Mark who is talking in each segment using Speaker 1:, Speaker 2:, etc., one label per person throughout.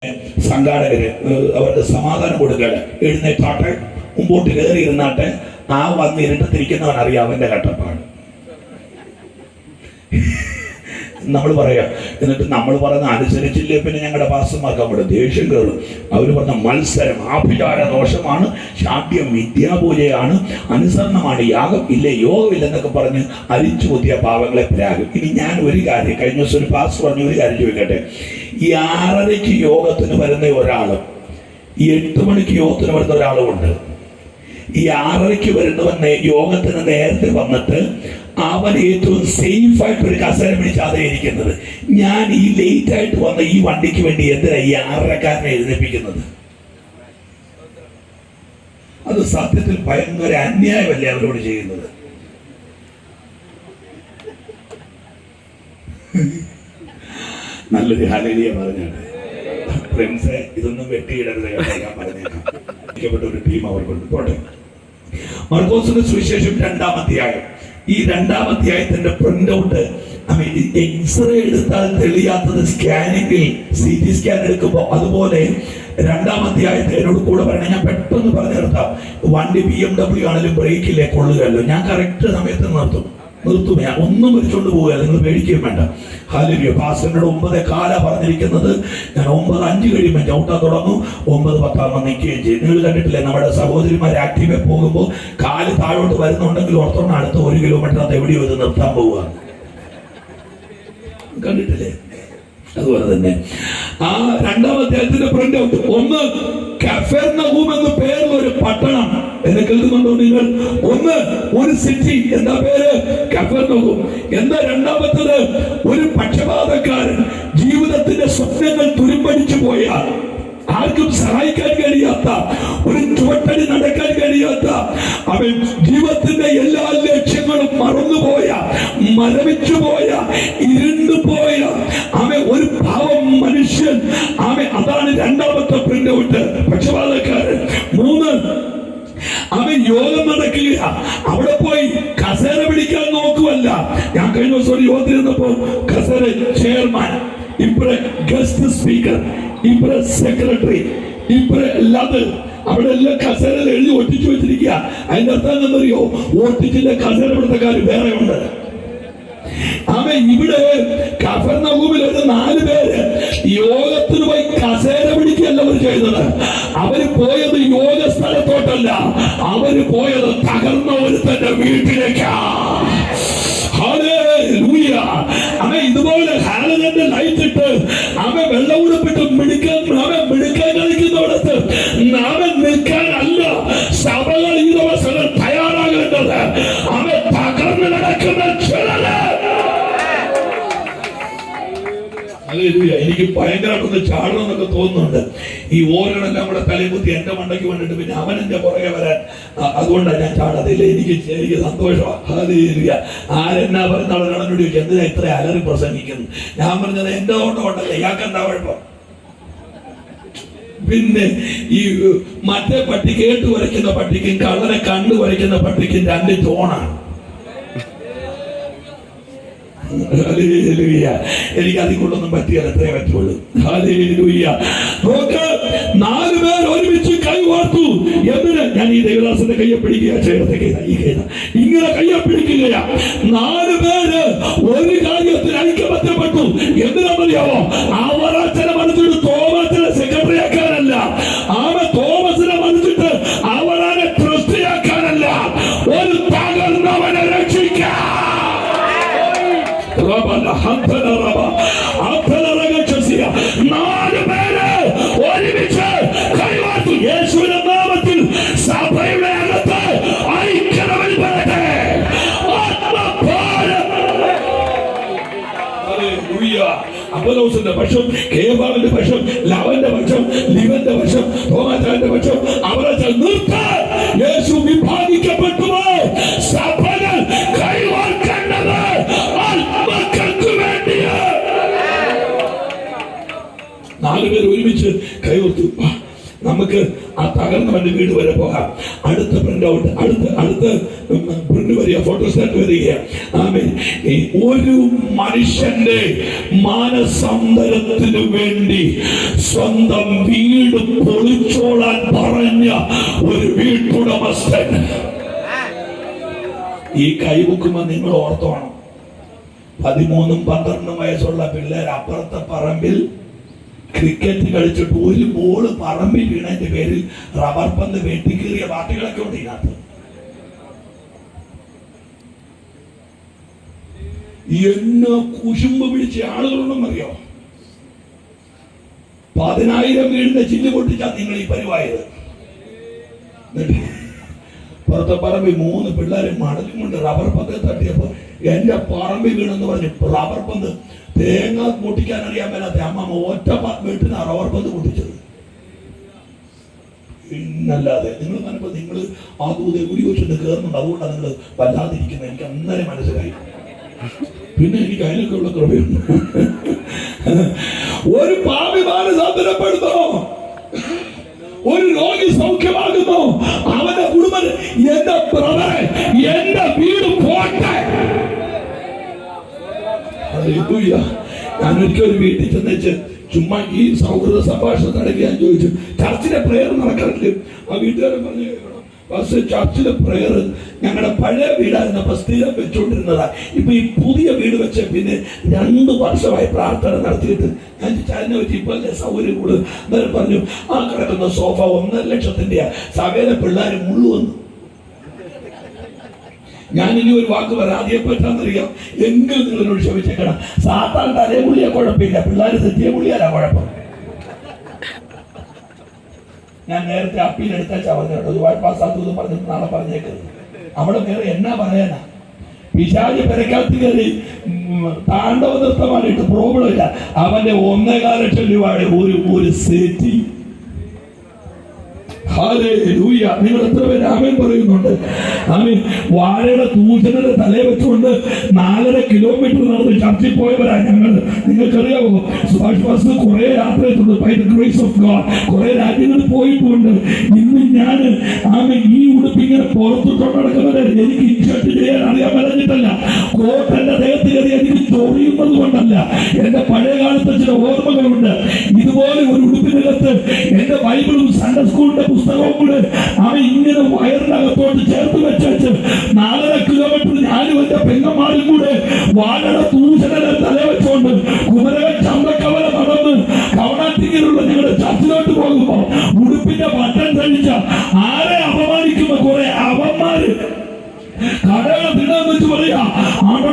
Speaker 1: സംഘാടകര് അവർക്ക് സമാധാനം കൊടുക്കട്ടെ, എഴുന്നേറ്റാട്ടെ, മുമ്പോട്ട് കയറി ഇരുന്നാട്ടെ. ആ വന്ന് ഇരുട്ടത്തിരിക്കുന്നവൻ അറിയാം അവന്റെ കട്ടപ്പാട്. നമ്മൾ പറയാം, എന്നിട്ട് നമ്മൾ പറഞ്ഞ അനുസരിച്ചില്ലേ പിന്നെ ഞങ്ങളുടെ പാസ്റ്റർമാർക്ക് അവിടെ ദേഷ്യം കയറും. അവർ പറഞ്ഞ മത്സരം ആഭിചാര ദോഷമാണ്, ശാഠ്യം വിദ്യാപൂജയാണ്, അനുസരണമാണ് യാഗം, ഇല്ലേ യോഗമില്ലെന്നൊക്കെ പറഞ്ഞ് അരിച്ചു കുത്തിയ പാവങ്ങളെ പ്രാകും. ഇനി ഞാൻ ഒരു കാര്യം, കഴിഞ്ഞ ദിവസം ഒരു പാസ്റ്റർ പറഞ്ഞ ഒരു കാര്യം ചോദിക്കട്ടെ. ഈ 6:30 യോഗത്തിന് വരുന്ന ഒരാളും 8 മണിക്ക് യോഗത്തിന് വരുന്ന ഒരാളും ഉണ്ട്. ഈ 6:30 വരുന്നവൻ യോഗത്തിന് നേരത്തെ വന്നിട്ട് അവൻ ഏറ്റവും സേഫ് ആയിട്ട് ഒരു കസേര പിടിച്ചാതെ ഇരിക്കുന്നത്. ഞാൻ ഈ ലേറ്റ് ആയിട്ട് വന്ന ഈ വണ്ടിക്ക് വേണ്ടി എന്തിനാ ഈ 6:30-കാരനെ എഴുന്നേൽപ്പിക്കുന്നത്? അത് സത്യത്തിൽ ഭയങ്കര അന്യായമല്ലേ അവരോട് ചെയ്യുന്നത്? നല്ലൊരു ഹല്ലേലൂയ പറഞ്ഞാണ്. ഫ്രണ്ട്സ്, ഇതൊന്നും വെട്ടിയിടരുത് കേട്ടോ, ഞാൻ പറഞ്ഞേക്കാം. ഒരു ടീം അവർക്കുണ്ട്. പോട്ടെ. മർക്കോസിന്റെ സുവിശേഷം 2-ാം അധ്യായം. ഈ 2-ാം അധ്യായത്തിന്റെ പ്രിന്റ് ഔട്ട് എക്സ്റേ എടുത്താൽ തെളിയാത്തത് സ്കാനിങ്ങിൽ CT സ്കാൻ എടുക്കുമ്പോൾ അതുപോലെ 2-ാം അധ്യായത്തെ എന്നോട് കൂടെ പറയണേ. ഞാൻ പെട്ടെന്ന് പറഞ്ഞു നിർത്താം. വണ്ടി BMW ആണെങ്കിലും ബ്രേക്കില്ലേ കൊള്ളുകയല്ലോ. ഞാൻ കറക്റ്റ് സമയത്ത് നിർത്തും. ഞാൻ ഒന്നും വിളിച്ചോണ്ട് പോവുക, നിങ്ങൾ പേടിക്കുകയും വേണ്ട. ഹല്ലേലൂയ. പാസ്റ്ററിനോട് 9:15 പറഞ്ഞിരിക്കുന്നത്. ഞാൻ 9:05 കഴിയുമ്പോൾ ചവിട്ടാൻ തുടങ്ങും, 9:10 നിൽക്കുകയും ചെയ്യും. നിങ്ങൾ കണ്ടിട്ടില്ലേ നമ്മുടെ സഹോദരിമാർ ആക്റ്റീവേ പോകുമ്പോൾ കാല് താഴോട്ട് വരുന്നുണ്ടെങ്കിൽ ഓർത്തോണം അടുത്ത 1 കിലോമീറ്റർ എവിടെയോ ഇത് നിർത്താൻ പോവുക. കണ്ടിട്ടില്ലേ? അതുപോലെ തന്നെ ആ 2-ാം അധ്യായത്തിന്റെ പ്രിന്റ് ഔട്ട്. 1 കഫർനഹൂം എന്ന പേരുള്ള ഒരു പട്ടണം. എന്നെ കേൾക്കുന്നുണ്ടോ നിങ്ങൾ? ഒരു സിറ്റി. എന്താ പേര്? കഫർനഹൂം. എന്താ രണ്ടാമത്തത്? ഒരു പക്ഷപാതക്കാരൻ. ജീവിതത്തിന്റെ സ്വപ്നങ്ങൾ തുരുമ്പടിച്ചു പോയ, ആർക്കും സഹായിക്കാൻ കഴിയാത്ത, ഒരു ചുവട്ടടി നടക്കാൻ കഴിയാത്ത, അവൻ ജീവിതത്തിന്റെ എല്ലാ ലക്ഷ്യങ്ങളും മറന്നുപോയ, മരവിച്ചുപോയ, ഇരുണ്ടുപോയ അവൻ ഒരു പാവം മനുഷ്യൻ. അതാണ് 2-ാമത്തെ പ്രിന്റ് ഔട്ട്. പക്ഷപാതക്കാരൻ. 3, അവൻ യോഗം നടക്കുക. അവിടെ പോയി കസേര പിടിക്കാൻ നോക്കുവല്ല. ഞാൻ കഴിഞ്ഞ ദിവസം ഒരു യോഗത്തിൽ ഇരുന്നപ്പോ കസേര ചെയർമാൻ, ഇപ്പറെ ഗസ്റ്റ് സ്പീക്കർ, ഇപ്പറെ സെക്രട്ടറി, ഇപ്പറെ എല്ലാത് അവിടെ എല്ലാം കസേരയിൽ എഴുതി ഒട്ടിച്ചു വെച്ചിരിക്കുക. അതിന്റെ അർത്ഥം എന്നറിയോ? ഒട്ടിച്ചില്ല കസേര പിടുത്തക്കാർ വേറെ ഉണ്ട്. ഇവിടെ കഫർനഹൂമിൽ ഒരു 4 പേര് യോഗത്തിന് പോയി കസേര പിടിക്കുകയല്ല അവർ ചെയ്തത്. അവര് പോയത് യോഗ സ്ഥലത്തോട്ടല്ല, അവര് പോയത് തകർന്ന ഒരുത്തന്റെ വീട്ടിലേക്കാ. ഇതുപോലെ ഹാലന്റെ ലൈറ്റ് ഇട്ട് അവൻ വെള്ളം ഉടുപ്പിട്ട് മിടുക്കാൻ കളിക്കുന്നിടത്ത് അവൻ നിൽക്കാനല്ല സഭകൾ ഈ ദിവസങ്ങൾ തയ്യാറാകേണ്ടത്. അവൻ തകർന്ന് നടക്കുന്ന ചിലര്. എനിക്ക് ഭയങ്കരമായിട്ടൊന്ന് ചാടണം എന്നൊക്കെ തോന്നുന്നുണ്ട്. ഈ ഓരണെല്ലാം കൂടെ തലകുത്തി എന്റെ മണ്ടയ്ക്ക് വേണ്ടിട്ട് പിന്നെ അവൻ എന്റെ പുറകെ വരാൻ. അതുകൊണ്ടാണ് ഞാൻ ചാടത്തില്ല. എനിക്ക് സന്തോഷമാണ്. ആരെന്നാ പറയുന്ന ആളുകളോട് ചോദിച്ചു, എന്തിനാ ഇത്ര അലറി പ്രസംഗിക്കുന്നു? ഞാൻ പറഞ്ഞത് എന്റെ ഓട്ടമല്ല, ഇയാൾക്ക് എന്താ കുഴപ്പം? പിന്നെ ഈ മറ്റേ പട്ടി കേട്ട് വരയ്ക്കുന്ന പട്ടിക്കും കള്ളനെ കണ്ടു വരയ്ക്കുന്ന പട്ടിക്കും 2 ടോണാണ്. എനിക്ക് അതിക്കൊണ്ടൊന്നും പറ്റിയാൽ എത്രേ പറ്റുള്ളൂ. 4 പേർ ഒരുമിച്ച് കൈവാർത്തു. എന്തിന്? ഞാൻ ഈ ദേവദാസന്റെ കയ്യെ പിടിക്കുക, ചേർത്തേക്ക് ഇങ്ങനെ കയ്യെ പിടിക്കുകയാ. 4 പേര് ഒരു കാര്യത്തിൽ ഐക്യബന്ധപ്പെട്ടു. എന്തിനാണെന്നറിയാമോ? അവർ അച്ഛനെ മനസ്സിട്ട് തോമസിനെ സെക്രട്ടറി ആക്കാനല്ല, തോമസിനെ മനസ്സിട്ട് അവരെ ട്രസ്റ്റിയാക്കാനല്ല, ഒരു തകർന്നവനെ രക്ഷിക്കാൻ. 4 പേര് ഒരുമിച്ച് കൈവാർത്തു. യേശുവിന്റെ നാമത്തിൽ സഭയുടെ അകത്ത് ഐക്യതയിൽ വരട്ടെ. അപ്പോലോസിന്റെ പക്ഷം, കേബാവിന്റെ പക്ഷം, ലവന്റെ പക്ഷം, ലിവന്റെ പക്ഷം, തോമാച്ചാന്റെ പക്ഷം അവരെ നിർത്താൻ യേശു വിഭാഗിക്കപ്പെട്ടുവോ? സഭകൾ കൈവാർക്കേണ്ടത് ആത്മക്കൾക്ക് വേണ്ടിയാണ്. 4 പേർ ഒരുമിച്ച് കൈവർത്തു. നമുക്ക് ആ തകർന്നവന്റെ വീട് വരെ പോകാം. അടുത്ത പ്രിന്റ് ഔട്ട്, അടുത്ത പ്രിന്റ് വരിക, ഫോട്ടോസ്റ്റാറ്റ് വരിക. ആമേൻ. ഒരു മനുഷ്യന്റെ മാനസാന്തരത്തിനു വേണ്ടി സ്വന്തം വീട് പൊളിച്ചോളാൻ പറഞ്ഞ ഒരു വീട്ടുടമസ്ഥൻ. ഈ കൈവെക്കുമ്പോ നിങ്ങൾ ഓർത്തോണം, 13-12 വയസ്സുള്ള പിള്ളേർ അപ്പുറത്തെ പറമ്പിൽ ക്രിക്കറ്റ് കളിച്ചിട്ട് ഒരു ബോള് പറമ്പിൽ വീണതിന്റെ പേരിൽ റബ്ബർ പന്ത് വെട്ടിക്കേറിയ പാർട്ടികളൊക്കെ ഉണ്ട് ഇതിനകത്ത്. എന്നെ കുശുമ്പ് പിടിച്ച ആളുകളുണ്ടെന്ന് അറിയോ? 10,000 വീടിന്റെ ചില്ല് പൊട്ടിച്ചാൽ നിങ്ങൾ ഈ പരിവായത്. പുറത്തെ പറമ്പിൽ 3 പിള്ളേരെ മടലും കൊണ്ട് റബ്ബർ പന്ത് തട്ടിയപ്പോ എന്റെ പറമ്പിൽ വീണെന്ന് പറഞ്ഞ് റബ്ബർ പന്ത് തേങ്ങ പൊട്ടിക്കാൻ അറിയാൻ മേലാത്ത അമ്മമ്മ ഒറ്റ വീട്ടിനാ റബ്ബർ പന്ത് പൊട്ടിച്ചത്. പിന്നല്ലാതെ നിങ്ങൾ പറഞ്ഞപ്പോ നിങ്ങൾ ആ ദൂതെ ഉരി വെച്ചിട്ട് കയറുന്നുണ്ട്, അതുകൊണ്ടാണ് നിങ്ങൾ വല്ലാതിരിക്കുന്നത്. എനിക്ക് അന്നേരം മനസ്സിലായി. പിന്നെ എനിക്ക് അതിനൊക്കെ ഉള്ള കൃപയുണ്ട്. ഒരു പാപി മാനസാന്തരപ്പെടുന്നോ, ഒരു രോഗി സൗഖ്യമാകുന്നു, അവന്റെ കുടുംബം, എന്റെ ബ്രദറെ, എന്റെ വീട് പോട്ടെ. ഞാനൊരിക്കലും വീട്ടിൽ ചെന്നേച്ച് ചുമ്മാ ഈ സൗഹൃദ സംഭാഷണം നടക്കുക ഞാൻ ചോദിച്ചു, ചർച്ചിലെ പ്രെയർ നടക്കാറില്ല? ആ വീട്ടുകാരൻ പറഞ്ഞു, പക്ഷേ ചർച്ചിലെ പ്രെയർ ഞങ്ങളുടെ പഴയ വീടായിരുന്നപ്പോ സ്ഥിരം വെച്ചുകൊണ്ടിരുന്നതാ. ഇപ്പൊ ഈ പുതിയ വീട് വെച്ച പിന്നെ 2 വർഷമായി പ്രാർത്ഥന നടത്തിയിട്ട് ഞാൻ ചാലിനെ വെച്ച് ഇപ്പൊ സൗകര്യം കൂടും. അന്നേരം പറഞ്ഞു, ആ കിടക്കുന്ന സോഫ 1.5 ലക്ഷത്തിന്റെയാ, സകല പിള്ളേർ മുള്ളുവന്നു. ഞാനിനി ഒരു വാക്ക് പറയാതെ പറ്റാന്നറിയാം, എങ്കിലും നിങ്ങളോട് ക്ഷമിച്ചേക്കണം. സാത്താൻ തലമുള്ളിയെ കുഴപ്പമില്ല, പിള്ളേർ തെറ്റിയ മുള്ളിയാലാ കുഴപ്പം. ഞാൻ നേരത്തെ അപ്പീൽ എടുത്താച്ചാ പറഞ്ഞു കേട്ടോ, പാസ്സാത്തത് പറഞ്ഞിട്ട് നാളെ പറഞ്ഞേക്കരുത്. അവിടെ വേറെ എന്നാ പറയാനാ? പിശാച് പെരക്കകത്ത് കയറി താണ്ഡവ നൃത്തമായിട്ട് പ്രോബ്ലം ഇല്ല. അവന്റെ 1.25 ലക്ഷം രൂപയുടെ ഒരു സെറ്റി. ഹല്ലേലൂയ. നിങ്ങൾ എത്ര പേര് ആമേൻ പറയുന്നുണ്ട്? ആമേൻ. വാഴയുടെ തൂഷണയുടെ തലയെ വെച്ചുകൊണ്ട് 4.5 കിലോമീറ്റർ നടന്ന് ചർച്ചിൽ പോയവരാ ഞങ്ങൾ. നിങ്ങൾക്കറിയാമോ, സുഭാഷ് പാസ്റ്റർ കുറെ യാത്ര ചെയ്തിട്ടുണ്ട്. By the grace of God കുറെ രാജ്യങ്ങളിൽ പോയിട്ടുണ്ട്. ഇന്ന് ഞാൻ ആമേൻ ഈ ഉടുപ്പിങ്ങനെ പുറത്തുകൊണ്ട് നടക്കുന്നവരെ എനിക്ക് ഇൻഷർട്ട് ചെയ്യാൻ അറിയാൻ പറഞ്ഞിട്ടല്ല, കോട്ട് എന്റെ ദേഹത്ത് കയറി എനിക്ക് ചൊറിയുന്നത് കൊണ്ടല്ല, എന്റെ പഴയ കാലത്തെ ചില ഓർമ്മകളുണ്ട്. ഇതുപോലെ ഒരു ഉടുപ്പിനകത്ത് എന്റെ ബൈബിളും സൺഡേ സ്കൂളിന്റെ പുസ്തകവും കൂടെ അവൻ ഇങ്ങനെ വയറിനകത്തോട്ട് ചേർത്ത് വെച്ചു 4.5 കിലോമീറ്റർ ഞാനും എന്റെ പെങ്ങന്മാരും കൂടെ വാഴയുടെ തൂഷണ തല വെച്ചോണ്ട് കുമരക ചന്തക്കവല നടന്ന് കവണാത്തിങ്ങിലുള്ള ഞങ്ങളുടെ ചർച്ചിലോട്ട് പോകുമ്പോ ഉടുപ്പിന്റെ ബട്ടൺ കഴിച്ച ആരെ അപമാനിക്കുന്ന കുറെ അവന്മാര് കടകൾ തിടാൻ വെച്ച് പറയാ, ആണോ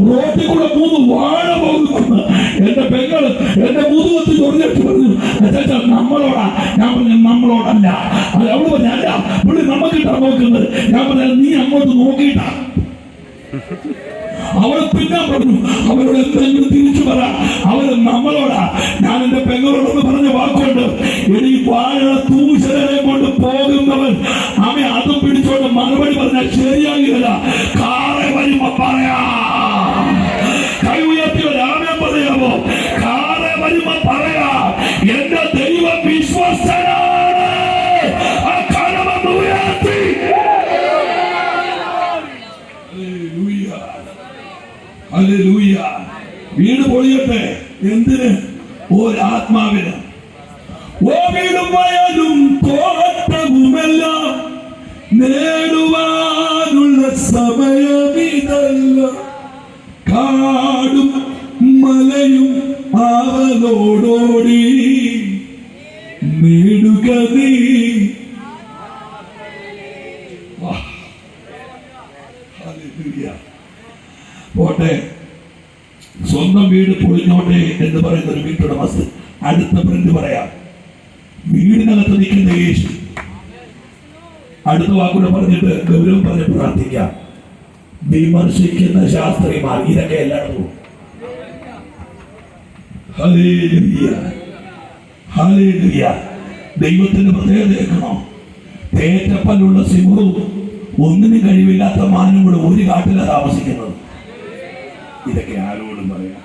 Speaker 1: റോട്ടിൽ കൂടെ 3 വാഴ പോകുന്നു. എന്റെ പെങ്ങള് എന്റെ മുതുകത്ത് ചൊറിഞ്ഞിട്ട് പറഞ്ഞു, നമ്മളോടാ. ഞാൻ പറഞ്ഞു, നമ്മളോടല്ല. അത് അവള് പറഞ്ഞല്ല, പുള്ളി നമുക്കിട്ടാ നോക്കുന്നത്. ഞാൻ പറഞ്ഞ നീ അങ്ങോട്ട് നോക്കിയിട്ടാ. അവള് പിന്നെ പറഞ്ഞു, അവരോട് എന്തെങ്കിലും തിരിച്ചു പറ, അവര് നമ്മളോടാ. ഞാൻ എന്റെ പെങ്ങളോടൊന്ന് പറഞ്ഞ വാക്കുണ്ട്, ഇനി വാഴ തൂഷണനെ കൊണ്ട് പോകുന്നവൻ അവൻ അതും പിടിച്ചോണ്ട് മറുപടി പറഞ്ഞാൽ ശരിയാകില്ല. കാറെ വരുമ്പോ പറയാ, കൈ ഉയർത്തി രാമൻ പറയാമോ? കാറെ വരുമ്പോ പറയാ, എന്റെ ദൈവം വിശ്വസ്തനാണ്. ആ കരമൊന്ന് ഉയർത്തി. ഹല്ലേലൂയ. വീട് പൊളിയട്ടെ. എന്തിന്? ഒരാത്മാവിന്. ഓ വീടും വയലും തോട്ടവുമെല്ലാം നേടുവാനുള്ള സമയമിതല്ല. കാടും മലയും അവലോടോടി നേടുക നീ. പോട്ടെ, സ്വന്തം വീട് പൊളിഞ്ഞോട്ടെ എന്ന് പറയുന്ന ഒരു വീട്ടുടമസ്ഥ. അടുത്ത പ്രിന്റ് പറയാം, വീടിനകത്ത് നിൽക്കുന്ന യേശു. അടുത്ത വാക്കൂടെ പറഞ്ഞിട്ട് ഗൗരവം പറഞ്ഞ് പ്രാർത്ഥിക്കാം. വിമർശിക്കുന്ന ശാസ്ത്രിമാർ ഇതൊക്കെ എല്ലായിടത്തും. Hallelujah, hallelujah. ദൈവത്തിന്റെ പ്രത്യേകത കേൾക്കണോ? തേറ്റപ്പലുള്ള സിംഹവും ഒന്നിനും കഴിവില്ലാത്ത മാനും കൂടെ ഒരു കാട്ടിലാണ് താമസിക്കുന്നത്. ഇതൊക്കെ ആരോടും പറയാം.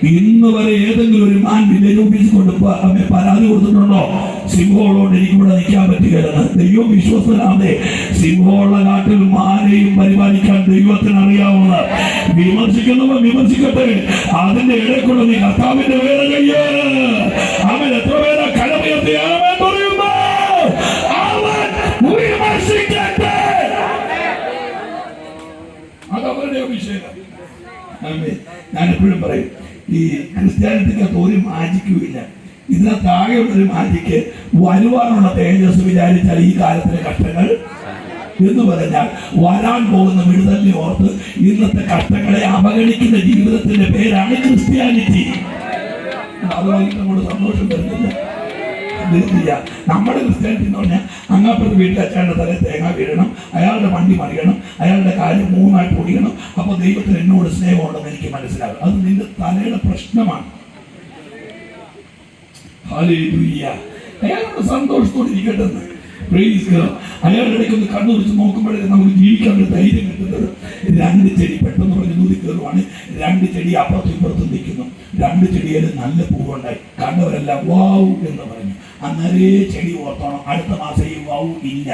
Speaker 1: ഇന്ന് വരെ ഏതെങ്കിലും ഒരു മാൻ വില്ലേജ് ഓഫീസിൽ കൊണ്ട് പരാതി കൊടുത്തിട്ടുണ്ടോ? സിംഹമുള്ളതുകൊണ്ട് എനിക്കിവിടെ നിൽക്കാൻ പറ്റുകയാണ്. ദൈവം വിശ്വസ്തനാതെ സിംഹമുള്ള കാട്ടിൽ മാനെയും പരിപാലിക്കാൻ ദൈവത്തിന് അറിയാവുന്ന. വിമർശിക്കുന്നവർ വിമർശിക്കട്ടെ, അതിന്റെ ഇടയ്ക്കുള്ള നീ കർത്താവിന്റെ വേല ചെയ്യേ. അവൻ എത്ര പേരെ കടമയർത്തി പറയുന്നു, അവൻ വിമർശിക്കട്ടെ. അതവരുടെ വിഷയം. ഞാൻ എപ്പോഴും പറയും, ഈ ക്രിസ്ത്യാനിറ്റിക്കകത്ത് ഒരു മാജിക്കുമില്ല. ഇതിനകത്ത് ആകെയുള്ളൊരു മാജിക്ക് വരുവാനുള്ള തേജസ് വിചാരിച്ചാൽ ഈ കാലത്തിലെ കഷ്ടങ്ങൾ എന്ന് പറഞ്ഞാൽ വരാൻ പോകുന്ന വിടുതലിനെ ഓർത്ത് ഇന്നത്തെ കഷ്ടങ്ങളെ അവഗണിക്കുന്ന ജീവിതത്തിന്റെ പേരാണ് ക്രിസ്ത്യാനിറ്റി. അതുമായി നമ്മൾ സന്തോഷം തരുന്നില്ല. നമ്മുടെ ക്രിസ്ത്യാനിറ്റി എന്ന് പറഞ്ഞാൽ അങ്ങാപ്പുറത്ത് വീട്ടിൽ അച്ഛൻ്റെ തലയിൽ തേങ്ങ വീഴണം, അയാളുടെ വണ്ടി മറിയണം, അയാളുടെ കാര്യം മൂന്നായിട്ട് പൊടിയണം, അപ്പോൾ ദൈവത്തിന് എന്നോട് സ്നേഹമുണ്ടെന്ന് എനിക്ക് മനസ്സിലാകും. അത് നിന്റെ തലയുടെ പ്രശ്നമാണ്. ഹല്ലേലൂയ. അയാളുടെ സന്തോഷത്തോടെ ഇരിക്കട്ടെന്ന്. അയാളുടെ ഇടയ്ക്ക് ഒന്ന് കണ്ണു വെച്ച് നോക്കുമ്പോഴേ നമുക്ക് ജീവിക്കാൻ ഒരു ധൈര്യം കിട്ടുന്നത്. 2 ചെടി പെട്ടെന്ന് പറഞ്ഞ് നൂതി കയറുവാണ്. 2 ചെടി അപ്പുറത്തും ഇപ്പുറത്തും നിൽക്കുന്നു. 2 ചെടിയിലും നല്ല പൂവുണ്ടായി. കണ്ടവരെല്ലാം വാവ് എന്ന് പറഞ്ഞു. അന്നേരേ ചെടി ഓർത്തോണം, അടുത്ത മാസം ഈ വാവ് ഇല്ല.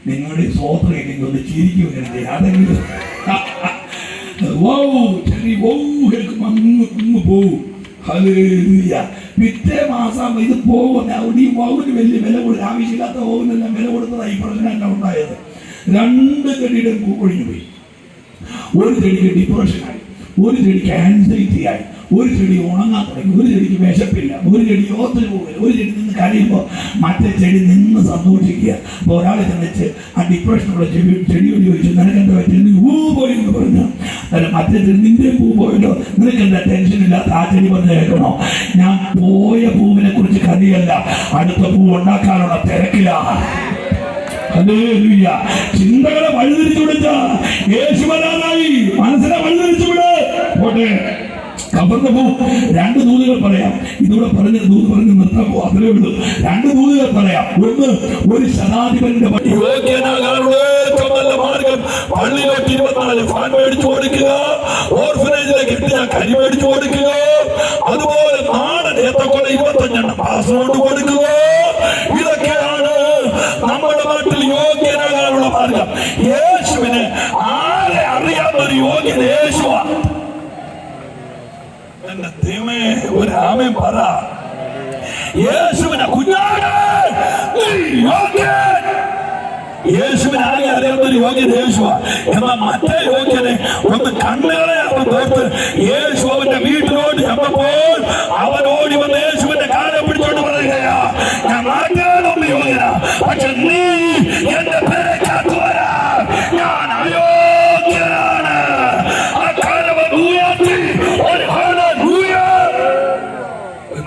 Speaker 1: നിങ്ങളുടെ സ്വോത്രം ഇല്ലെങ്കിൽ ഒന്ന് ചിരിക്കും. അതെങ്കിലും വാവ് ചെടി വാവ് കേൾക്കുമ്പോൾ അങ്ങ് പോവും. ഹല്ലേലൂയ. പിറ്റേ മാസം ഇത് പോകുന്ന അവിടെ ഈ വൗവിന് വലിയ വില കൊടുക്കും. ആവശ്യമില്ലാത്ത വൗവിനെല്ലാം വില കൊടുത്തതായി പ്രശ്നം എല്ലാം ഉണ്ടായത്. 2 ചെടിയുടെ പൂ കൊഴിഞ്ഞു പോയി. ഒരു ചെടിക്ക് ഡിപ്രഷനായി, ഒരു ചെടിക്ക് ആൻസൈറ്റി ആയി, ഒരു ചെടി ഉണങ്ങാൻ തുടങ്ങി, ഒരു ചെടിക്ക് വിശപ്പില്ല, ഒരു ചെടി യോത്തിന് പോകില്ല, ഒരു ചെടി നിന്ന് കരയുമ്പോൾ മറ്റേ ചെടി നിന്ന് സന്തോഷിക്കുക. അപ്പോൾ ഒരാൾ ചെന്നിച്ച് ആ ഡിപ്രഷനുള്ള ചെടിയോട് ചോദിച്ചു, നിനക്ക് എന്താ പറ്റി? പൂ പോയി എന്ന് പറഞ്ഞു. അല്ല, മറ്റേ ചെടി നിന്റെ പൂ പോയല്ലോ, നിനക്ക് എന്താ ടെൻഷൻ ഇല്ലാത്ത? ആ ചെടി പറഞ്ഞ് കേൾക്കണോ, ഞാൻ പോയ പൂവിനെ കുറിച്ച് കറിയല്ല, അടുത്ത പൂ ഉണ്ടാക്കാനുള്ള തിരക്കിലാണ്. ഹല്ലേലൂയ. ചിന്തകളെ വഴിതിരിച്ചു വിടുക. യേശു വരാനായി. മനസ്സിനെ വഴിതിരിച്ചു വിട്. പോട്ടെ. കബറിന്റെ പൂ 2 ദൂതുകൾ പറയാം. ഇതൂടെ പറഞ്ഞ ദൂത് പറഞ്ഞ് നിർത്താൻ പോ, അത്രേ ഉള്ളൂ. 2 ദൂതുകൾ പറയാം. ഒന്ന്, ഒരു ശതാധിപന്റെ മാർഗം പള്ളിയിലേക്ക് 24 ഫാൻ മേടിച്ചു കൊടുക്കുക, ഓർഫനേജിലേക്ക് 8 കരി മേടിച്ചു കൊടുക്കുക, അതുപോലെ നാടൻ ഏത്തക്കൊല 25 പാസ്പോർട്ട് കൊടുക്കുക. ഇതൊക്കെയാണ് നമ്മുടെ നാട്ടിൽ യോഗ്യനാകാനുള്ള മാർഗം. യേശുവിന് ആരെ അറിയാവുന്നൊരു യോഗ്യത യേശുവാണ്. എന്റെ ദൈവമേ, ഒരു ആമേൻ പറ. യേശുവിനെ കുഞ്ഞാട് യോഗ്യൻ. യേശുവിനെ ആകെ അറിയാവുന്നൊരു യോഗ്യത യേശുവാ. എന്നാൽ മറ്റേ യോഗ്യനെ ഒന്ന് കണ്ണുകളെ തോർത്ത് യേശു അവന്റെ വീട്ടിലോട്ട് ചെന്നപ്പോൾ അവനോടി വന്ന് യേശുവിന്റെ കാലം പിടിച്ചോണ്ട് പറയുകയാ, ഞാൻ മാറ്റാനൊന്ന് യോഗ്യനാ, പക്ഷെ നീ എന്റെ പേരക്കകത്ത് വരാ, ഞാൻ അയോഗ്യനാണ്. ആ കാലം ഉയർത്തി ഒരു ഹല്ലേലൂയ.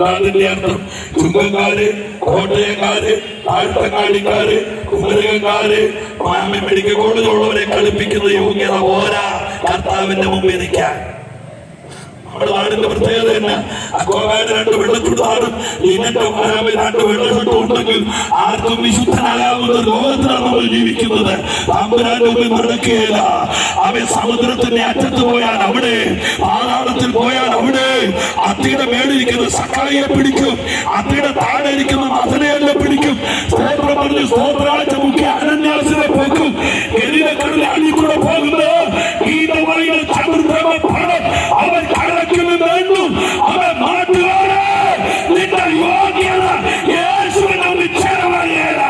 Speaker 1: അതിന്റെ അർത്ഥം ചുങ്കക്കാര്, കോട്ടയക്കാര്, താഴ്ത്തങ്ങാടിക്കാര്, കുമരകക്കാര്, മെഡിക്കൽ കോളേജുള്ളവരെ കളിപ്പിക്കുന്ന യോഗ്യത പോരാ കർത്താവിന്റെ മുമ്പിൽ നിൽക്കാൻ. നമ്മുടെ നാടിന്റെ പ്രത്യേകത തന്നെ അക്കോകാട് 2 വെള്ളച്ചുടാറും ഇന്നത്തെ 2 വെള്ളച്ചുട്ടും ഉണ്ടെങ്കിൽ ആർക്കും വിശുദ്ധനാകാവുന്ന ലോകത്തിലാണ് നമ്മൾ ജീവിക്കുന്നത്. തമ്പുരാന്റെ മുമ്പിൽ നടക്കുകയില്ല. അവൻ സമുദ്രത്തിന്റെ അറ്റത്ത് പോയാൽ അവിടെ, പാതാളത്തിൽ പോയാൽ അവിടെ, അത്തിയുടെ മേടിരിക്കുന്ന സക്കായിയെ പിടിക്കും, അത്തിയുടെ താഴെ ഇരിക്കുന്ന മസനയെല്ലാം പിടിക്കും. സ്തോത്രം പറഞ്ഞ് സ്തോത്രാഴ്ച മുഖ്യ അനന്യാസിനെ പോക്കും. ഗലീലക്കടലിൽ അടിക്കൂടെ പോകുന്ന ഈ ചതുർഭ്രമ പണം അവൻ കടക്കിന് വേണ്ടു. അവൻ മാറ്റുകാരെ നിന്റെ യോഗ്യത യേശുവിനെ നിശ്ചയമായേല.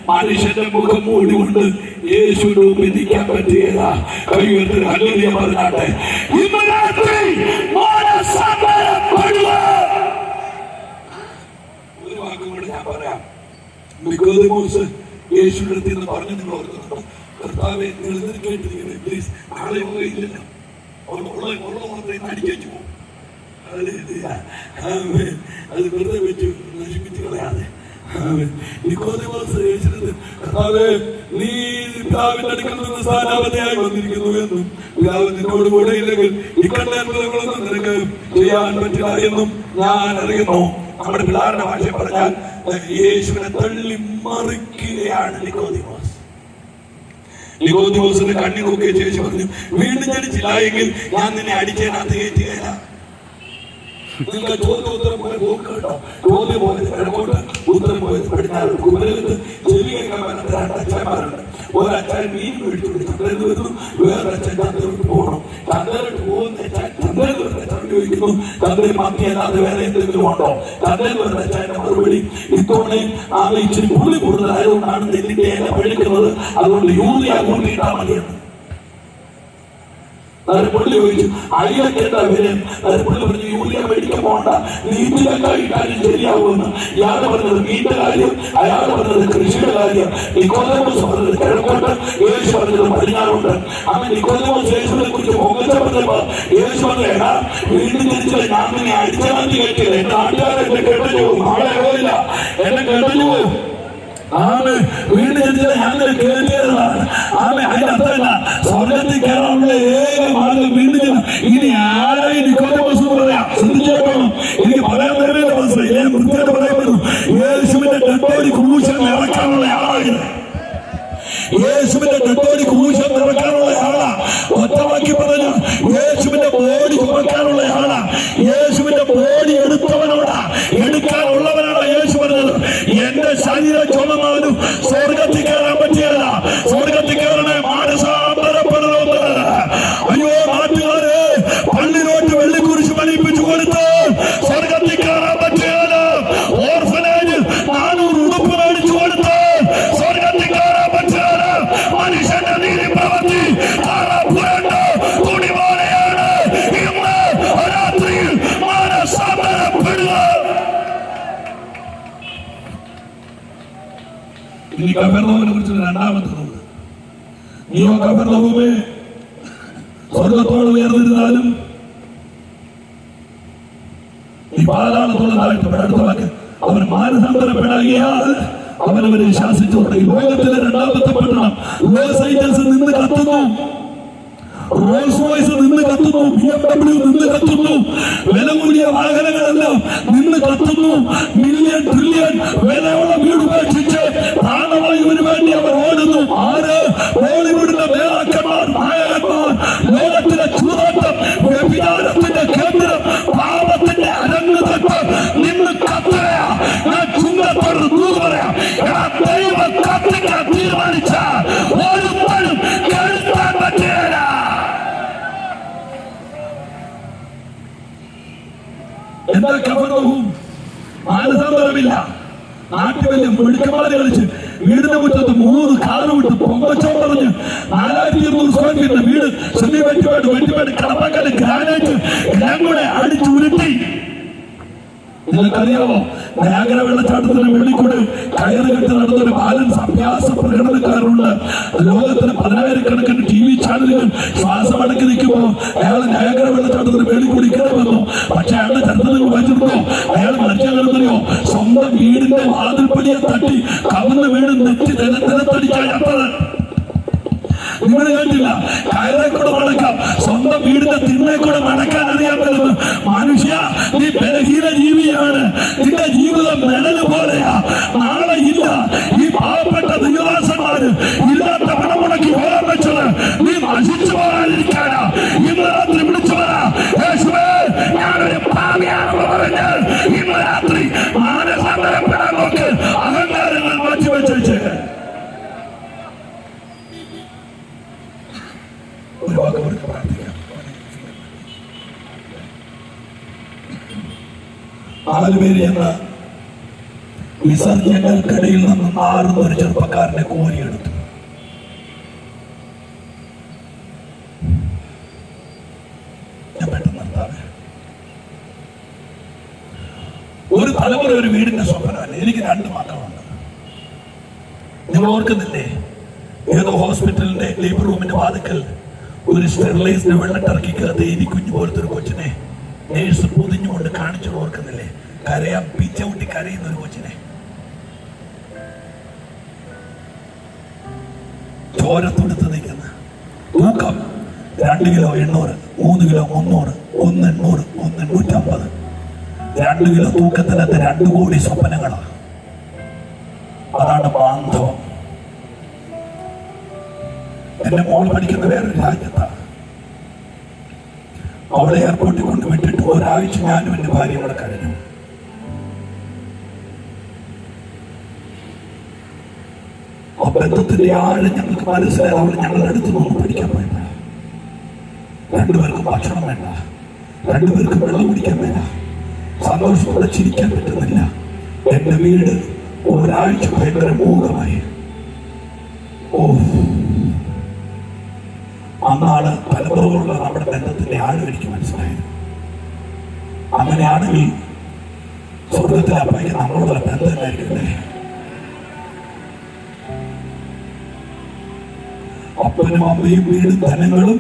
Speaker 1: മനുഷ്യന്റെ മുഖം മൂടികൊണ്ട് യേശുവിന്റെ മുമ്പിൽ നിൽക്കാൻ പറ്റിയല്ല. കൈവത്തിൽ ഹല്ലേലൂയ പറഞ്ഞാട്ടെ. ഇന്ന് രാത്രി ഒരു വാക്കും കൂടെ ഞാൻ പറയാം. നിക്കോദെമോസ് യേശുവിന്റെ അടുത്ത് നിന്ന് പറഞ്ഞു, നിങ്ങൾ ഓർക്കുന്നുണ്ടോ? കർത്താവെ, നിങ്ങൾ ഇതിന് കേട്ടിരിക്കണേ, പ്ലീസ്. നാളെ ഇല്ലല്ലോ, അടിച്ചു പോകും. അത് വെറുതെ വെച്ചു നശിപ്പിച്ചു കളയാതെ. നിക്കോദെമോസ് യേശുവിന്റെ കർത്താവേ, നീ പിതാവിന്റെ അടുക്കൽ നിന്ന് സ്ഥാനാപതിയായി വന്നിരിക്കുന്നു എന്നും പിതാവ് നിന്നോട് കൂടെ ഇല്ലെങ്കിൽ ഈ കണ്ട അത്ഭുതങ്ങളൊന്നും നിനക്ക് ചെയ്യാൻ പറ്റില്ല എന്നും ഞാൻ അറിയുന്നു. നമ്മുടെ പിള്ളേരുടെ ഭാഷ പറഞ്ഞാൽ യേശുവിനെ തള്ളി മറിക്കുകയാണ് നിക്കോദിമോസ്. നിക്കോദിമോസിന്റെ കണ്ണി നോക്കിയ യേശു പറഞ്ഞു, വീണ്ടും ജനിച്ചില്ല എങ്കിൽ ഞാൻ നിന്നെ അടിച്ചതിനകത്ത് കയറ്റുകയില്ല. നിങ്ങൾ ചോദ്യം ഉത്തരം പോലെ നോക്കട്ടോ, ചോദ്യം പോലെ കിഴക്കോട്ട്, ഉത്തരം പോയത് പടിഞ്ഞാറ്. കുമരകത്ത് ചെവി കേൾക്കാൻ പറ്റാത്ത രണ്ടച്ഛന്മാരുണ്ട്. ഒരച്ഛൻ മീൻ മേടിച്ചുകൊണ്ട് ചന്ദ്രന് വരുന്നു, വേറൊരച്ഛൻ ചന്ദ്രന് പോകണം. ചന്ദ്രന് പോകുന്ന അച്ഛൻ ചന്ദ്രൻ വരുന്ന അച്ഛൻ ചോദിക്കുന്നു, ചന്ദ്രൻ മത്തിയല്ലാതെ വേറെ എന്തെങ്കിലും ഉണ്ടോ? ചന്ദ്രൻ വരുന്ന അച്ഛന്റെ മറുപടി, ഇത്തവണയും ആകെ ഇച്ചിരി പുള്ളി കൂടുതലായതുകൊണ്ടാണ് നെല്ലിന്റെ ഇല പഴുക്കുന്നത്, അതുകൊണ്ട് യൂറിയ കൂട്ടിയിട്ടാൽ മതിയെന്ന്. പുള്ളി ചോദിച്ചു, അയ്യൊക്കെ എന്താ വിലയും? പുള്ളി പറഞ്ഞു, യൂറിയ മേടിക്കാൻ പോകണ്ട, നീറ്റിലൊക്കെയിട്ടാലും ശരിയാവുമെന്ന്. ഇയാള് പറഞ്ഞത് മീന്റെ കാര്യം, അയാൾ പറഞ്ഞത് കൃഷിയുടെ കാര്യം. നിക്കോദെമോസ് പറഞ്ഞത് കിഴക്കോട്ട്, യേശു പറഞ്ഞത് പടിഞ്ഞാറുണ്ട്. അങ്ങനെ നിക്കോദെമോസ് യേശുവിനെ കുറിച്ച് പൊങ്ങച്ചപ്പെട്ടപ്പോ യേശു പറഞ്ഞേടാ, വീണ്ടും തിരിച്ചില്ല, ഞാൻ നിന്നെ അടിച്ചാന്തി കേട്ടില്ല, എന്റെ നാട്ടുകാരെ എന്നെ കെട്ടു പോകും, നാളെ പോയില്ല, എന്നെ കെട്ടു പോകും. ആമേ, വീണ്ടും ജനിച്ചത് ഞാൻ കേറിയതാണ്. ആമേ, അതിന്റെ അർത്ഥമല്ല സ്വർഗത്തിൽ കയറാനുള്ള ഏക മാർഗം വീണ്ടും ജനം. ഇനി ആരെയും നിക്കോദെമോസ് പറയാം, ശ്രദ്ധിച്ചേക്കണം. എനിക്ക് പറയാൻ തരുന്നില്ല മനസ്സിലായി, ഞാൻ വൃത്തിയായിട്ട് പറയപ്പെടുന്നു. യേശുവിന്റെ ഡെഡ്ബോഡി ക്രൂശിൽ ഇറക്കാനുള്ള ആളായിരുന്നു. യേശുവിന്റെ ഡെഡ്ബോഡി ക്രൂശിൽ ഇറക്കാനുള്ള ആളാ. ഒറ്റവാക്കി പറഞ്ഞ യേശുവിന്റെ ബോഡി ചുമക്കാനുള്ള ആളാ. യേശുവിന്റെ ബോഡി എടുത്തവനോടാ, എടുക്കാനുള്ളവനാണ് യേശു പറഞ്ഞത്. എന്റെ ശരീരം ചുമന്നാലും സ്വർഗത്തിൽ കയറാൻ പറ്റിയല്ല. സ്വർഗത്തിൽ കയറണേ മാനസാന്തരപ്പെടണമെന്ന്. അയ്യോ നാട്ടുകാരെ, പള്ളിയിലോട്ട് വെള്ളിക്കുരിശ് പണിപ്പിച്ചു കൊടുത്ത് സ്വർഗത്തിൽ കയറാൻ പറ്റിയല്ല. ഓർഫനേജിൽ 400 ഉടുപ്പ് മേടിച്ചു കൊടുത്ത് സ്വർഗത്തിൽ കയറാൻ പറ്റിയല്ല. മനുഷ്യന്റെ നീതി പ്രവൃത്തി തുണി പോലെയാണ്. ഇന്ന് രാത്രിയിൽ മാനസാന്തരപ്പെടുക. ഇനി കഫർനഹൂമിനെ കുറിച്ചുള്ള രണ്ടാമത്തെ നോക്ക്. നീയോ കഫർനഹൂമേ, സ്വർഗത്തോട് ഉയർന്നിരുന്നാലും നീ പാതാളത്തോളം താഴ്ത്തപ്പെടും. അടുത്ത വാക്ക്, അവൻ മാനസാന്തരപ്പെടാകിയാൽ അവനവരെ ശാസിച്ചു തുടങ്ങി. ലോകത്തിലെ രണ്ടാമത്തെ പട്ടണം ലോസ് ഏഞ്ചൽസ് നിന്ന് കത്തുന്നു, റോൾസ് റോയ്സ് നിന്ന് കത്തുന്നു, BMW നിന്ന് കത്തുന്നു, വില കൂടിയ വാഹനങ്ങളെല്ലാം നിന്ന് കത്തുന്നു. മില്യൺ ട്രില്യൺ വിലയുള്ള വീട് ഉപേക്ഷിച്ച് പ്രാണവായുവിന് വേണ്ടി അവർ ഓടുന്നു. ആര്? ബോളിവുഡിലെ നേതാക്കന്മാർ, നായകന്മാർ. ലോകത്തിലെ ചൂതാട്ടം, വ്യഭിചാരത്തിന്റെ കേന്ദ്രം, പാപത്തിന്റെ അരങ്ങുതട്ട് നിന്ന് കത്തുകയാ. ഞാൻ ചുങ്കത്തോട് ദൂത് പറയാം, ദൈവം കത്തിക്കാൻ തീരുമാനിച്ചാൽ ഒരുത്തരും കേൾക്കാൻ പറ്റുകയില്ല. എന്താ കഫർനഹൂം? മാനസാന്തരമില്ല. നാട്ടിൽ വലിയ മെടുക്കന്മാരെ കളിച്ച് വീടിന്റെ മുറ്റത്ത് 3 കാറ് വിട്ട് പൊങ്കച്ചം പറഞ്ഞ് 4200 സ്ക്വയർ ഫീറ്റിന്റെ വീട് വെട്ടിപ്പാട് കടപ്പാക്കാട് ഗ്രാനൈറ്റ് എല്ലാം കൂടെ അടിച്ചു ഉരുട്ടി. നിങ്ങൾക്കറിയാമോ, നയാഗ്ര വെള്ളച്ചാട്ടത്തിന് വെള്ളിക്കൂട് കയറ് കെട്ടി നടന്നൊരു ബാലൻസ് അഭ്യാസ പ്രകടനക്കാരുണ്ട്. ലോകത്തിന് 10,000-കണക്കിന് TV ചാനലുകൾ ശ്വാസം അടക്കി നിൽക്കുമ്പോൾ അയാൾ നയാഗ്ര വെള്ളച്ചാട്ടത്തിന് വെള്ളിക്കൂടി കയറി വന്നു. പക്ഷെ അയാളുടെ ചരിത്രങ്ങൾ വായിച്ചിരുന്നോ? അയാൾ മരിച്ചറിയോ? സ്വന്തം വീടിന്റെ വാതിൽപ്പടിയെ തട്ടി കവന്ന് വീട് നെറ്റി നിലത്തടിച്ചാൽ അത്തത്. നിങ്ങൾ കേട്ടില്ല? കയറെ കൂടെ മടക്കാം, സ്വന്തം വീടിന്റെ തിണ്ണെ കൂടെ മടക്കാൻ അറിയാമെന്ന്. മനുഷ്യ, നീ ബലഹീന ജീവിയാണ്. നിന്റെ ജീവിതം നിഴല് പോലെയാ. നാളെ ഇല്ല. ഈ പാവപ്പെട്ട ദൈവദാസന്മാര് ഇല്ലാത്ത പണം മുടക്കി പോകാൻ വെച്ചത് നീ നശിച്ചു പോകാതിരിക്കാനാ. ഇന്ന് രാത്രി വിളിച്ചു വരാ, യേശുവേ ഞാനൊരു പാപിയാണെന്ന് പറഞ്ഞാൽ ഇന്ന് രാത്രി മാനസാന്തരപ്പെടാൻ നോക്ക്. അഹങ്കാരങ്ങൾ മാറ്റിവെച്ചേച്ച് ഒരു വാക്ക് അവർക്ക് പ്രാർത്ഥിക്കാം. 4 പേര് എന്ന വിസർജ്യങ്ങൾക്കിടയിൽ നിന്ന് മാറുന്ന ഒരു ചെറുപ്പക്കാരനെ കോരിയെടുത്തു. ഞാൻ പെട്ടെന്ന് നിർത്താവേ. ഒരു തലമുറ ഒരു വീടിന്റെ സ്വപ്നമല്ല. എനിക്ക് 2 മക്കളുണ്ട്. നിങ്ങൾ ഓർക്കുന്നില്ലേ? ഏതോ ഹോസ്പിറ്റലിന്റെ ലേബർ റൂമിന്റെ വാതിക്കൽ ഒരു സ്റ്റെറിലൈസ്ഡ് വെള്ളട്ടിറക്കിക്കകത്ത് ഈ കുഞ്ഞു പോലത്തെ ഒരു കൊച്ചിനെ നേഴ്സ് പൊതിഞ്ഞുകൊണ്ട് കാണിച്ചു. ഓർക്കുന്നില്ലേ? കരയാൻ പിച്ചൗട്ടി കരയുന്ന ഒരു കൊച്ചിനെ. ചോരത്തൊടുത്ത് നിൽക്കുന്ന തൂക്കം 2 കിലോ 800, 3 കിലോ 300, 1 800, 1 850. 2 കിലോ തൂക്കത്തിനകത്ത് 2 കോടി സ്വപ്നങ്ങളാണ്. അതാണ് ബാന്ധവം. എന്റെ മോൾ പഠിക്കുന്ന വേറൊരു രാജ്യത്താണ്. അവളെ എയർപോർട്ടിൽ കൊണ്ട് വിട്ടിട്ട് ഒരാഴ്ച ഞാനും എന്റെ ഭാര്യയും കൂടെ കഴിഞ്ഞു. ആ ബന്ധത്തിന്റെ ആഴം ഞങ്ങൾക്ക് മനസ്സിലായി. അവൾ ഞങ്ങളുടെ അടുത്ത് നിന്ന് പഠിക്കാൻ പോയപ്പോഴാണ്. 2 പേർക്കും ഭക്ഷണം വേണ്ട, 2 പേർക്കും വെള്ളം കുടിക്കാൻ വേണ്ട, സന്തോഷത്തോടെ ചിരിക്കാൻ പറ്റുന്നില്ല. എന്റെ വീട് ഒരാഴ്ച ഭയങ്കര മൂകമായി. അന്നാണ് തലമുറകളുള്ള നമ്മുടെ ബന്ധത്തിന്റെ ആഴം എനിക്ക് മനസ്സിലായത്. അങ്ങനെയാണെങ്കിൽ സ്വർഗത്തിലെ അപ്പയ്ക്ക് നമ്മളോടുള്ള ബന്ധം എന്തായിരിക്കട്ടെ? അപ്പനും അമ്മയും വീടും ധനങ്ങളും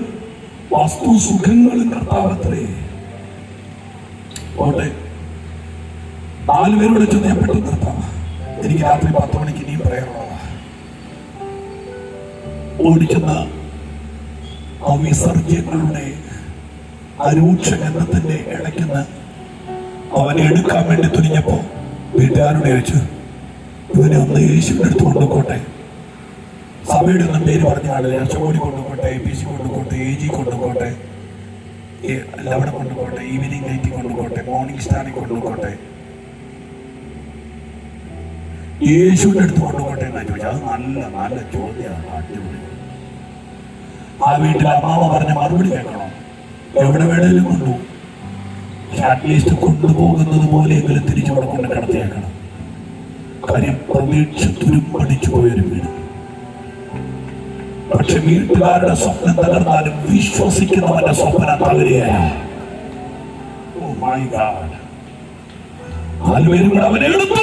Speaker 1: വസ്തു സുഖങ്ങളും കർത്താവത്രേ. ഓട്ടെ, 4 പേരോട് ചെന്ന് ഞാൻ പെട്ടെന്ന് നിർത്താം. എനിക്ക് രാത്രി 10 മണിക്ക് ഇനിയും പറയാനുള്ളതാ. ഓടിച്ചെന്ന ആ വിസർജ്യങ്ങളുടെ അരൂക്ഷ ഗന്ധത്തിന്റെ ഇടയ്ക്കുന്ന് അവനെ എടുക്കാൻ വേണ്ടി തുനിഞ്ഞപ്പോ വീട്ടുകാരുടെ വെച്ച് ഇവനെ ഒന്ന് യേശുവിന്റെ അടുത്ത് കൊണ്ടുപോട്ടെ. സഭയുടെ ഒന്നും പേര് പറഞ്ഞ ആളില്ല. ചോടി കൊണ്ടുപോട്ടെ, APC കൊണ്ടുപോട്ടെ, AG കൊണ്ടുപോട്ടെ, അവിടെ കൊണ്ടുപോട്ടെ, ഈവനിങ് ലൈറ്റിൽ കൊണ്ടുപോട്ടെ, മോർണിംഗ് സ്റ്റാറിൽ കൊണ്ടുപോട്ടെ, യേശുവിന്റെ അടുത്ത് കൊണ്ടുപോട്ടെ എന്നാ ചോദിച്ചാൽ അത് നല്ല നല്ല ചോദ്യമാണ്. അടിപൊളി. ആ വീട്ടിൽ അമ്മാവ പറഞ്ഞ മറുപടി കേൾക്കണം. എവിടെ വേണേലും കൊണ്ടുപോകും. പക്ഷെ അറ്റ്ലീസ്റ്റ് കൊണ്ടുപോകുന്നത് പോലെയെങ്കിലും തിരിച്ചവിടെ കൊണ്ട് കിടത്തിയേക്കണം. കാര്യം പ്രതീക്ഷ തുരുമ്പടിച്ചു പോയൊരു വീട്. പക്ഷെ വീട്ടുകാരുടെ സ്വപ്നം തകർന്നാലും വിശ്വസിക്കുന്നവന്റെ സ്വപ്നം തകരുകയാണ്. 4 പേരും കൂടെ അവനെ എടുത്ത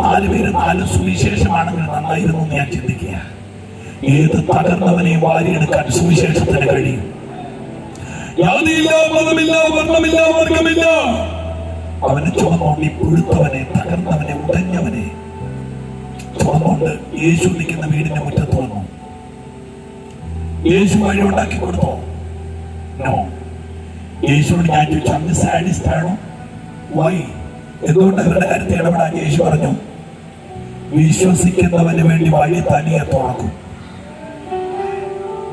Speaker 1: 4 പേര് 4 സുവിശേഷമാണെങ്കിൽ നന്നായിരുന്നു എന്ന് ഞാൻ ചിന്തിക്കുക. ഏത് തകർന്നവനെയും വാരിയെടുക്കാൻ സുവിശേഷത്തിന് കഴിയും. ജാതിയില്ല, മതമില്ല, വർണ്ണമില്ല, വർഗമില്ല. അവനെ ചുമന്നുകൊണ്ട് ഈ പുഴുത്തവനെ, തകർന്നവനെ, ഉടഞ്ഞവനെ ചുമന്നുകൊണ്ട് യേശു നിൽക്കുന്ന വീടിന്റെ മുറ്റത്ത് വന്നു. യേശു വഴി ഉണ്ടാക്കി കൊടുത്തോ? നോ. യേശുവിനോട് ഞാൻ ചോദിച്ചു, അങ്ങ് സാഡിസ്റ്റ് ആണോ? വൈ? എന്തുകൊണ്ട് അവരുടെ കാര്യത്തിൽ ഇടപെടാൻ? യേശു പറഞ്ഞു, വിശ്വസിക്കുന്നവന് വേണ്ടി വഴി തനിയെ തുറക്കും.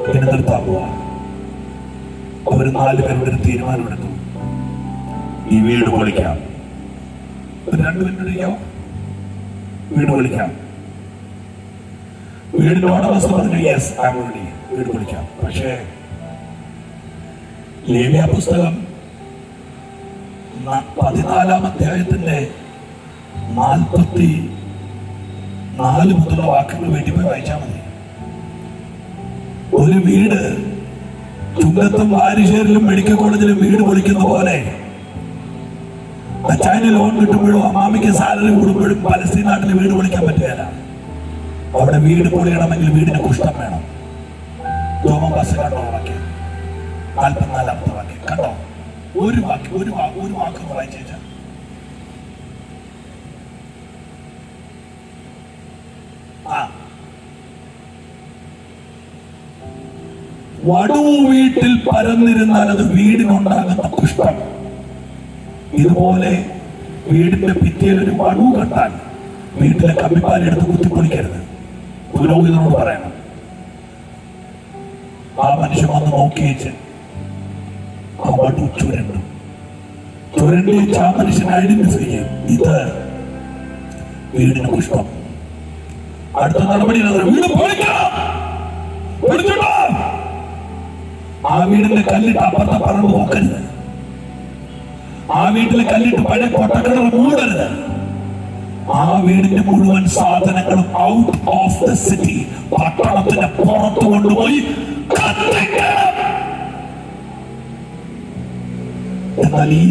Speaker 1: പിന്നെ നിർത്താവുക. അവർ 4 പേരുടെ ഒരു തീരുമാനമെടുത്തു, ഈ വീട് പൊളിക്കാം. 2 മിനിറ്റ് വീട് പൊളിക്കാം. വീടിന്റെ ഉടമസ്ഥ പറഞ്ഞു, യെസ് ഐ ആം റെഡി, വീട് പൊളിക്കാം. പക്ഷേ ലേവ്യ പുസ്തകം 14-ാം അധ്യായത്തിന്റെ 44 മുതലുള്ള വാക്കുകൾ വേണ്ടി പോയി വായിച്ചാൽ മതി. ഒരു വീട് ചുങ്കത്തും വാരിശ്ശേരിലും മെഡിക്കൽ കോളേജിലും വീട് പൊളിക്കുന്ന പോലെ അച്ചായന് ലോൺ കിട്ടുമ്പോഴും അമ്മാമിക്ക് സാലറി കൂടുമ്പോഴും പലസ്തീൻ നാട്ടിൽ വീട് പൊളിക്കാൻ പറ്റുകയില്ല. അവിടെ വീട് പൊളിയണമെങ്കിൽ വീടിന് കുഷ്ഠം വേണം. രോമം ബസ് കണ്ടോ? വാക്യം 44-ാമത്തെ വാക്യം കണ്ടോ? ഒരു വാക്ക് വായിച്ച വടു വീട്ടിൽ പരന്നിരുന്നാൽ അത് വീടിനുണ്ടാകുന്ന കുഷ്ഠം. ഇതുപോലെ വീടിന്റെ ഭിത്തിയിൽ ഒരു വടു കണ്ടാൽ വീട്ടിലെ കമ്പിപ്പാലെടുത്ത് കുത്തിപ്പൊളിക്കരുത്. പുരോഹിതനോട് പറയണം. ആ മനുഷ്യൻ വന്ന് നോക്കിയേച്ച് ആ വടു ചുരണ്ടി ആ മനുഷ്യൻ ഐഡന്റിഫൈ ചെയ്യും, ഇത് വീടിന് കുഷ്ഠം. അടുത്ത നടപടി വീട് പൊളിക്കണം. ആ വീടിന്റെ കല്ലിട്ട് അപ്പുറത്തെ പറമ്പ് നോക്കരുത്. ആ വീട്ടിലെ കല്ലിട്ട് പഴയ കൊട്ടക്കിണർ മൂടരുത്. ആ വീടിന്റെ മുഴുവൻ സാധനങ്ങളും ഔട്ട് ഓഫ് ദ സിറ്റി, പട്ടണത്തിന്റെ പുറത്ത് കൊണ്ടുപോയി കത്തിക്കണം. എന്നാൽ ഈ